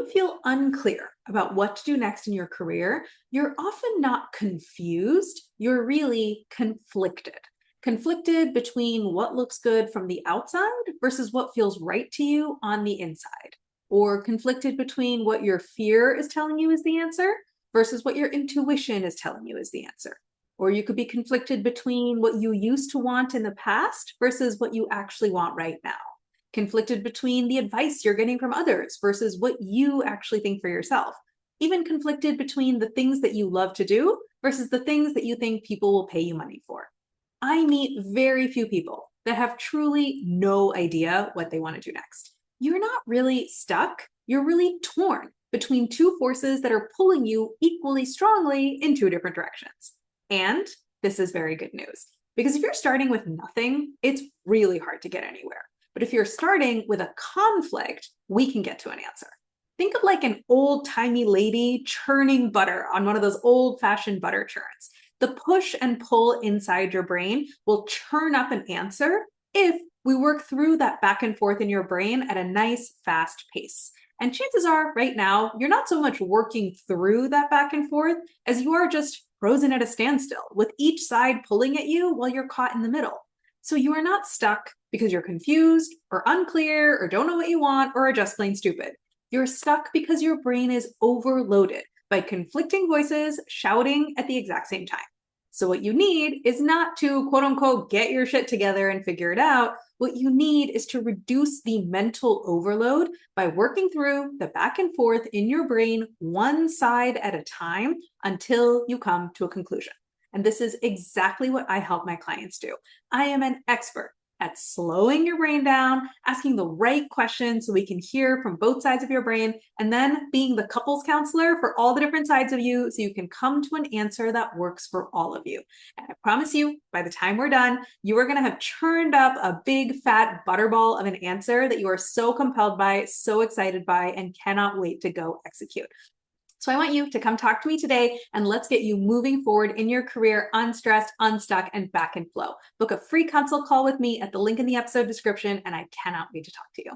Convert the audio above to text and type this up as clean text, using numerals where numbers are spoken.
you feel unclear about what to do next in your career, you're often not confused, you're really conflicted. Conflicted between what looks good from the outside versus what feels right to you on the inside. Or conflicted between what your fear is telling you is the answer versus what your intuition is telling you is the answer. Or you could be conflicted between what you used to want in the past versus what you actually want right now. Conflicted between the advice you're getting from others versus what you actually think for yourself. Even conflicted between the things that you love to do versus the things that you think people will pay you money for. I meet very few people that have truly no idea what they want to do next. You're not really stuck, you're really torn between two forces that are pulling you equally strongly in two different directions. And this is very good news, because if you're starting with nothing, it's really hard to get anywhere. But if you're starting with a conflict, we can get to an answer. Think of like an old-timey lady churning butter on one of those old-fashioned butter churns. The push and pull inside your brain will churn up an answer if we work through that back and forth in your brain at a nice, fast pace. And chances are, right now, you're not so much working through that back and forth as you are just frozen at a standstill, with each side pulling at you while you're caught in the middle. So you are not stuck because you're confused or unclear or don't know what you want or are just plain stupid. You're stuck because your brain is overloaded by conflicting voices shouting at the exact same time. So what you need is not to quote unquote get your shit together and figure it out. What you need is to reduce the mental overload by working through the back and forth in your brain one side at a time until you come to a conclusion. And this is exactly what I help my clients do. I am an expert at slowing your brain down, asking the right questions so we can hear from both sides of your brain, and then being the couples counselor for all the different sides of you so you can come to an answer that works for all of you. And I promise you, by the time we're done, you are going to have churned up a big fat butterball of an answer that you are so compelled by, so excited by, and cannot wait to go execute. So I want you to come talk to me today and let's get you moving forward in your career, unstressed, unstuck, and back in flow. Book a free consult call with me at the link in the episode description, and I cannot wait to talk to you.